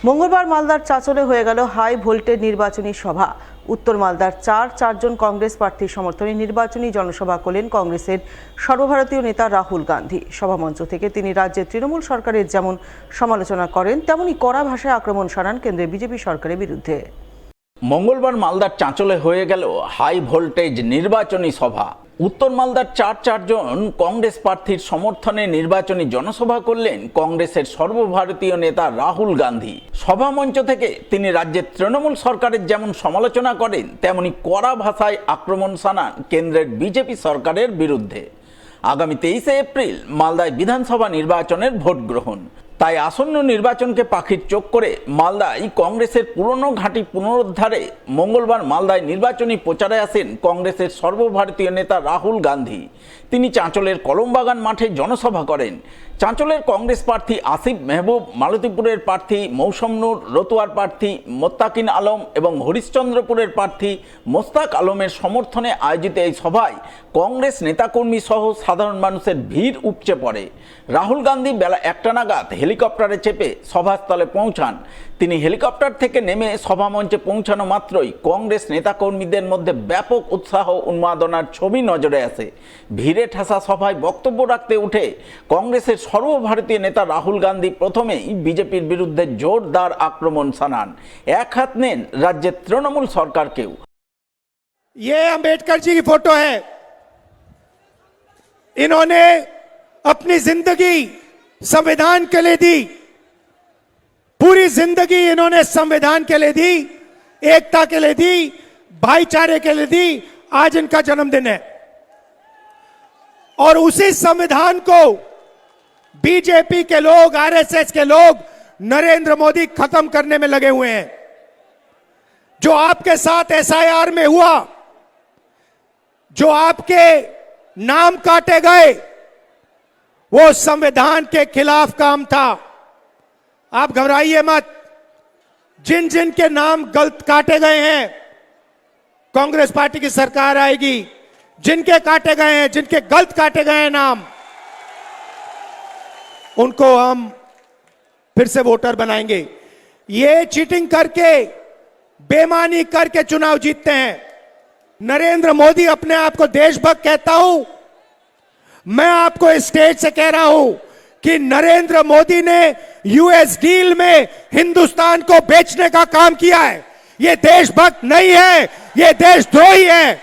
মঙ্গলবার মালদার চাঁচলে হয়ে গেল হাই ভোল্টেজ নির্বাচনী সভা। উত্তর মালদার চারজন কংগ্রেস প্রার্থীর সমর্থনে নির্বাচনী জনসভা করলেন কংগ্রেসের সর্বভারতীয় নেতা রাহুল গান্ধী। সভামঞ্চ থেকে তিনি রাজ্যের তৃণমূল সরকারের যেমন সমালোচনা করেন, তেমনি কড়া ভাষায় আক্রমণ শানান কেন্দ্রের বিজেপি সরকারের বিরুদ্ধে। মঙ্গলবার মালদার চাঁচলে হয়ে গেল হাই ভোল্টেজ নির্বাচনী সভা। উত্তর মালদার চারজন কংগ্রেস প্রার্থীর সমর্থনে নির্বাচনী জনসভা করলেন কংগ্রেসের সর্বভারতীয় নেতা রাহুল গান্ধী। সভামঞ্চ থেকে তিনি রাজ্যের তৃণমূল সরকারের যেমন সমালোচনা করেন, তেমনি কড়া ভাষায় আক্রমণ শানান কেন্দ্রের বিজেপি সরকারের বিরুদ্ধে। আগামী 23শে এপ্রিল মালদায় বিধানসভা নির্বাচনের ভোট গ্রহণ। তাই আসন্ন নির্বাচনকে পাখির চোখ করে মালদায় কংগ্রেসের পুরনো ঘাঁটি পুনরুদ্ধারে মঙ্গলবার মালদায় নির্বাচনী প্রচারে আসেন কংগ্রেসের সর্বভারতীয় নেতা রাহুল গান্ধী। তিনি চাঁচলের কলমবাগান মাঠে জনসভা করেন। চাঁচলের কংগ্রেস প্রার্থী আসিফ মেহবুব, মালতীপুরের প্রার্থী মৌসম নূর, রতুয়ার প্রার্থী মোত্তাকিন আলম এবং হরিশ্চন্দ্রপুরের প্রার্থী মোস্তাক আলমের সমর্থনে আয়োজিত এই সভায় কংগ্রেস নেতাকর্মী সহ সাধারণ মানুষের ভিড় উপচে পড়ে। রাহুল গান্ধী বেলা 1টা নাগাদ হেলিকপ্টারে চেপে সভাস্থলে পৌঁছান। তিনি হেলিকপ্টার থেকে নেমে সভামঞ্চে পৌঁছানো মাত্রই কংগ্রেস নেতাকর্মীদের মধ্যে ব্যাপক উৎসাহ উন্মাদনার ছবি নজরে আসে। ভিড়ে ঠাসা সভায় বক্তব্য রাখতে উঠে কংগ্রেসের সর্বভারতীয় নেতা রাহুল গান্ধী প্রথমেই বিজেপির বিরুদ্ধে জোরদার আক্রমণ শানান। এক হাত নেন রাজ্যের তৃণমূল সরকারকেও। ये अंबेडकर जी की फोटो है। इन्होंने अपनी जिंदगी संविधान के लिए दी, पूरी जिंदगी इन्होंने संविधान के लिए दी, एकता के लिए दी, भाईचारे के लिए दी। आज इनका जन्मदिन है और उसी संविधान को बीजेपी के लोग, आरएसएस के लोग, नरेंद्र मोदी खत्म करने में लगे हुए हैं। जो आपके साथ एसआईआर में हुआ, जो आपके नाम काटे गए, वो संविधान के खिलाफ काम था। आप घबराइए मत। जिन जिन के नाम गलत काटे गए हैं, कांग्रेस पार्टी की सरकार आएगी। जिनके काटे गए हैं, जिनके गलत काटे गए हैं नाम, उनको हम फिर से वोटर बनाएंगे। ये चीटिंग करके, बेईमानी करके चुनाव जीतते हैं। नरेंद्र मोदी अपने आप को देशभक्त कहता हूं। मैं आपको इस स्टेज से कह रहा हूं कि नरेंद्र मोदी ने यूएस डील में हिंदुस्तान को बेचने का काम किया है। ये देशभक्त नहीं है, ये देशद्रोही है।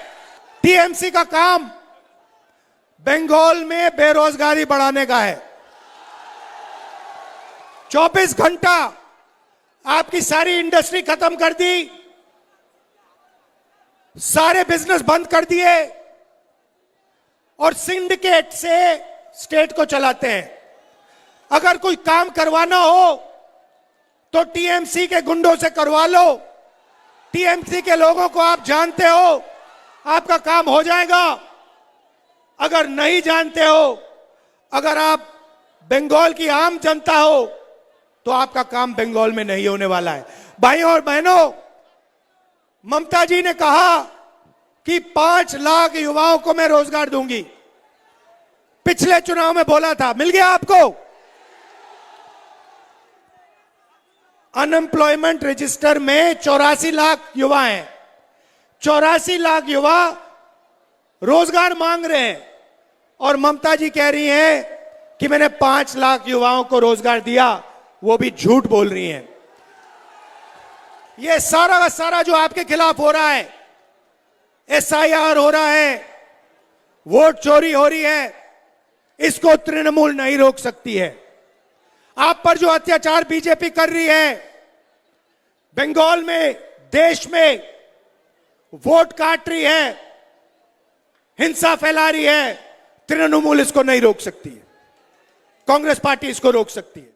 टीएमसी का काम बंगाल में बेरोजगारी बढ़ाने का है। 24 घंटा आपकी सारी इंडस्ट्री खत्म कर दी, सारे बिजनेस बंद कर दिए और सिंडिकेट से स्टेट को चलाते हैं। अगर कोई काम करवाना हो तो टीएमसी के गुंडों से करवा लो। टीएमसी के लोगों को आप जानते हो, आपका काम हो जाएगा। अगर नहीं जानते हो, अगर आप बंगाल की आम जनता हो, तो आपका काम बंगाल में नहीं होने वाला है। भाइयों और बहनों, ममता जी ने कहा कि 5 लाख युवाओं को मैं रोजगार दूंगी। पिछले चुनाव में बोला था, मिल गया आपको? अनएम्प्लॉयमेंट रजिस्टर में 84 लाख युवा हैं। 84 लाख युवा रोजगार मांग रहे हैं और ममता जी कह रही हैं कि मैंने 5 लाख युवाओं को रोजगार दिया। वो भी झूठ बोल रही हैं। ये सारा का सारा जो आपके खिलाफ हो रहा है, एसआईआर हो रहा है, वोट चोरी हो रही है, इसको तृणमूल नहीं रोक सकती है। आप पर जो अत्याचार बीजेपी कर रही है, बंगाल में, देश में वोट काट रही है, हिंसा फैला रही है, तृणमूल इसको नहीं रोक सकती है। कांग्रेस पार्टी इसको रोक सकती है।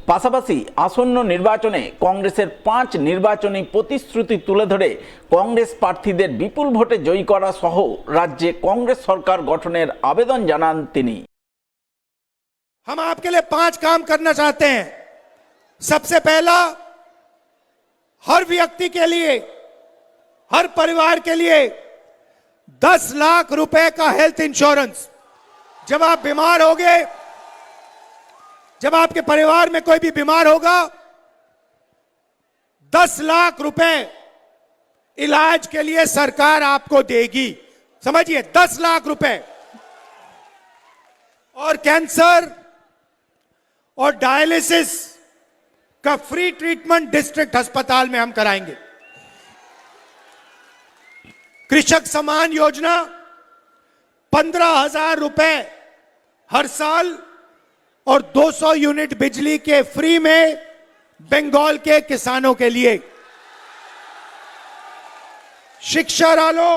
পাশাপাশি আসন্ন নির্বাচনে কংগ্রেসের 5 নির্বাচনী প্রতিশ্রুতি তুলে ধরে কংগ্রেস প্রার্থীদের বিপুল ভোটে জয়ী করা সহ রাজ্যে কংগ্রেস সরকার গঠনের আবেদন জানান তিনি। हम आपके लिए 5 काम करना चाहते हैं। सबसे पहला, हर व्यक्ति के लिए, हर परिवार के लिए 10 लाख रुपए का हेल्थ इंश्योरेंस। जब आप बीमार होगे, जब आपके परिवार में कोई भी बीमार होगा 10 लाख रुपए इलाज के लिए सरकार आपको देगी, समझिए 10 लाख रुपए। और कैंसर और डायलिसिस का फ्री ट्रीटमेंट डिस्ट्रिक्ट अस्पताल में हम कराएंगे। कृषक सम्मान योजना 15,000 रुपए हर साल और 200 यूनिट बिजली के फ्री में बंगाल के किसानों के लिए। शिक्षा रालो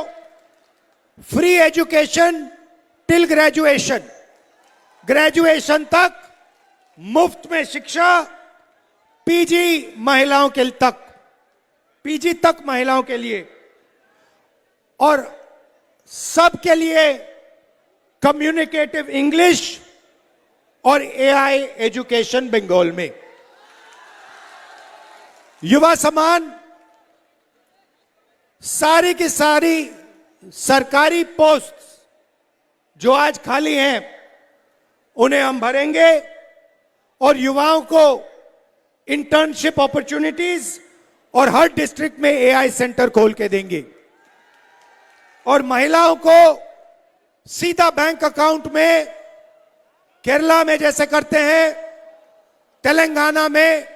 free education till graduation, graduation तक मुफ्त में शिक्षा, पीजी महिलाओं के तक, पीजी तक महिलाओं के लिए, और सबके लिए कम्युनिकेटिव इंग्लिश और एआई एजुकेशन बंगाल में। युवा सम्मान सारी की सारी सरकारी पोस्ट जो आज खाली हैं उन्हें हम भरेंगे और युवाओं को इंटर्नशिप अपॉर्चुनिटीज और हर डिस्ट्रिक्ट में एआई सेंटर खोल के देंगे। और महिलाओं को सीधा बैंक अकाउंट में, केरला में जैसे करते हैं, तेलंगाना में,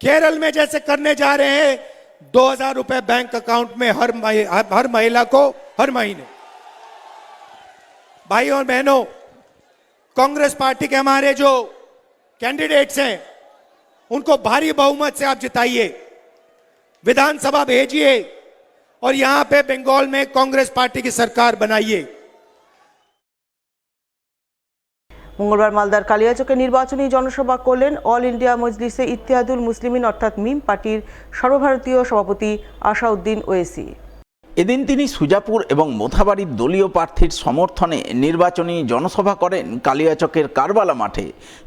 केरल में जैसे करने जा रहे हैं, 2,000 रुपए बैंक अकाउंट में हर महिला को हर महीने। भाई और बहनों, कांग्रेस पार्टी के हमारे जो कैंडिडेट्स हैं उनको भारी बहुमत से आप जिताइए, विधानसभा भेजिए और यहां पे बंगाल में कांग्रेस पार्टी की सरकार बनाइए। মঙ্গলবার মালদার কালিয়াচকে নির্বাচনী জনসভা করলেন অল ইন্ডিয়া মজলিসে ইত্তেহাদুল মুসলিমিন অর্থাৎ মিম পার্টির সর্বভারতীয় সভাপতি আসাউদ্দিন ওয়েসি। এদিন তিনি সুজাপুর এবং মোথাবাড়ির দলীয় প্রার্থীর সমর্থনে নির্বাচনী জনসভা করেন কালিয়াচকের কারবালা মাঠে।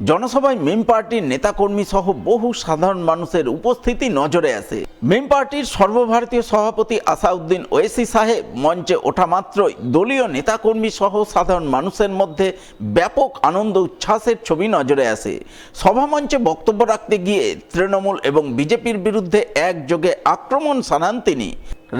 জনসভায় মিম পার্টির নেতাকর্মী সহ বহু সাধারণ মানুষের উপস্থিতি নজরে আসে। মিম পার্টির সর্বভারতীয় সভাপতি আসাউদ্দিন ওয়েসি সাহেব মঞ্চে ওঠা মাত্রই দলীয় নেতাকর্মী সহ সাধারণ মানুষের মধ্যে ব্যাপক আনন্দ উচ্ছ্বাসের ছবি নজরে আসে। সভামঞ্চে বক্তব্য রাখতে গিয়ে তৃণমূল এবং বিজেপির বিরুদ্ধে একযোগে আক্রমণ শানান তিনি।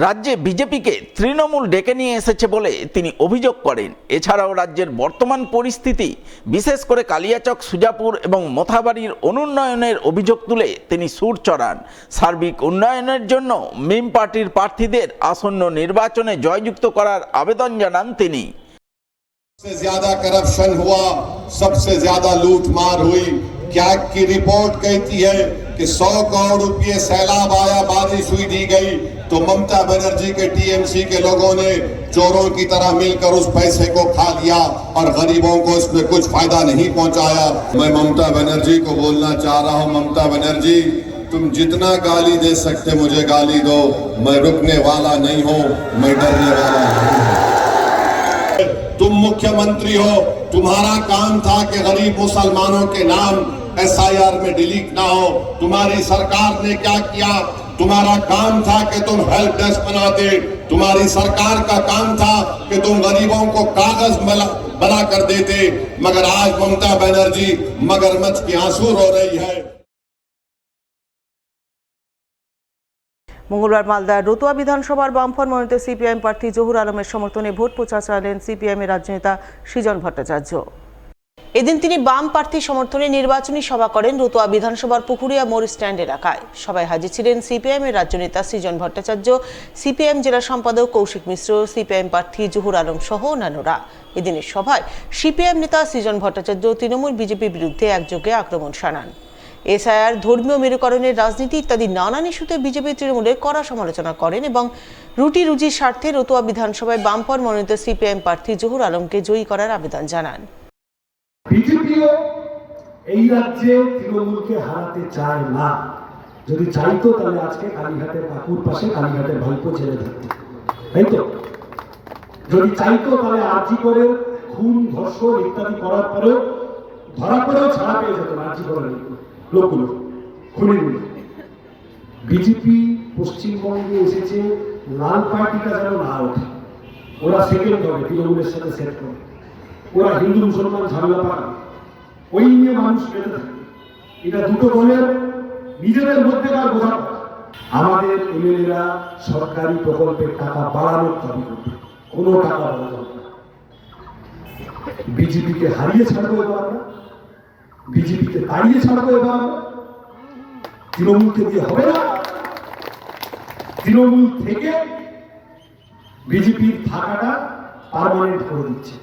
রাজ্যে বিজেপিকে তৃণমূল ডেকে নিয়ে এসেছে বলে তিনি অভিযোগ করেন। এছাড়াও রাজ্যের বর্তমান পরিস্থিতি, বিশেষ করে কালিয়াচক, সুজাপুর এবং মোথাবাড়ির অনুন্নয়নের অভিযোগ তুলে তিনি সুর চড়ান। সার্বিক উন্নয়নের জন্য মিম পার্টির প্রার্থীদের আসন্ন নির্বাচনে জয়যুক্ত করার আবেদন জানান তিনি। सबसे ज्यादा करप्शन हुआ, सबसे ज्यादा लूट मार हुई। कैग की रिपोर्ट कहती है कि 100 करोड़ रुपये सैलाब आया, बारिश हुई दी गई, तो ममता बनर्जी के टीएमसी के लोगों ने चोरों की तरह मिलकर उस पैसे को खा लिया और गरीबों को इसमें कुछ फायदा नहीं पहुंचाया। मैं ममता बनर्जी को बोलना चाह रहा हूं, ममता बनर्जी, तुम जितना गाली दे सकते मुझे गाली दो, मैं रुकने वाला नहीं हूं, मैं डरने वाला नहीं हूं। तुम मुख्यमंत्री हो, तुम्हारा काम था कि गरीब मुसलमानों के नाम एसआईआर में डिलीट ना हो। तुम्हारी सरकार ने क्या किया? तुम्हारा काम था कि तुम हेल्प डेस्क बनाते, तुम्हारी सरकार का काम था कि तुम गरीबों को कागज बना कर देते। मगर आज ममता बनर्जी मगरमच्छ की आंसू रो रही है। মঙ্গলবার মালদার রতুয়া বিধানসভার বামফ্রন্ট মনোনীত সিপিআইএম প্রার্থী জহুর আলমের সমর্থনে ভোট প্রচার চালালেন সিপিআইএমের রাজ্য নেতা সৃজন ভট্টাচার্য। এদিন তিনি বাম প্রার্থী সমর্থনে নির্বাচনী সভা করেন রতুয়া বিধানসভার পুকুরিয়া মোড় স্ট্যান্ড এলাকায়। সভায় হাজির ছিলেন সিপিআইএমের রাজ্য নেতা সৃজন ভট্টাচার্য, সিপিআইএম জেলা সম্পাদক কৌশিক মিশ্র, সিপিআইএম প্রার্থী জহুর আলম সহ অন্যান্যরা। এদিনের সভায় সিপিআইএম নেতা সৃজন ভট্টাচার্য তৃণমূল বিজেপির বিরুদ্ধে একযোগে আক্রমণ শানান। এসআইআর, ধর্মীয় মেরুকরণের রাজনীতি ইত্যাদি নানান ইস্যুতে বিজেপি তৃণমূলের কড়া সমালোচনা করেন এবং রুটি রুজির স্বার্থে রতুয়া বিধানসভায় বামফ্রন্ট মনোনীত সিপিআইএম প্রার্থী জহুর আলমকে জয়ী করার আবেদন জানান। বিজেপিও এই রাজ্যে তৃণমূলকে হারাতে চায় না। যদি চাইতো তাহলে আজকে কালীঘাটের কাকুর পাশে কালীঘাটের ভাইপো ছেড়ে থাকতো, তাই তো? যদি চাইতো তাহলে আর্জি করে খুন, ধর্ষণ ইত্যাদি করার পরেও ধরা পড়েও ছাড়া পেয়ে যেত আর্জি করার লোকগুলো, খুনিগুলো। বিজেপি পশ্চিমবঙ্গে এসেছে লাল পার্টিটা যেন না ওঠে, ওরা সেকেন্ড হবে, তৃণমূলের সাথে সেট করে, ওরা হিন্দু মুসলমান ঝামেলা পায়, ওই নিয়ে মানুষ বেঁধে থাকে। এটা দুটো দলের নিজেদের মধ্যেকার বোঝাপড়া, আমাদের এমএলএরা সরকারি প্রকল্পের টাকা বাড়ানোর দাবি করবে, কোনো টাকা বাড়ানো যাবে না। বিজেপিকে হারিয়ে ছাড়বো এবার আমরা, বিজেপিকে তাড়িয়ে ছাড়বো এবার আমরা, তৃণমূলকে দিয়ে হবে না। তৃণমূল থেকে বিজেপির থাকাটা পার্মানেন্ট করে দিচ্ছে।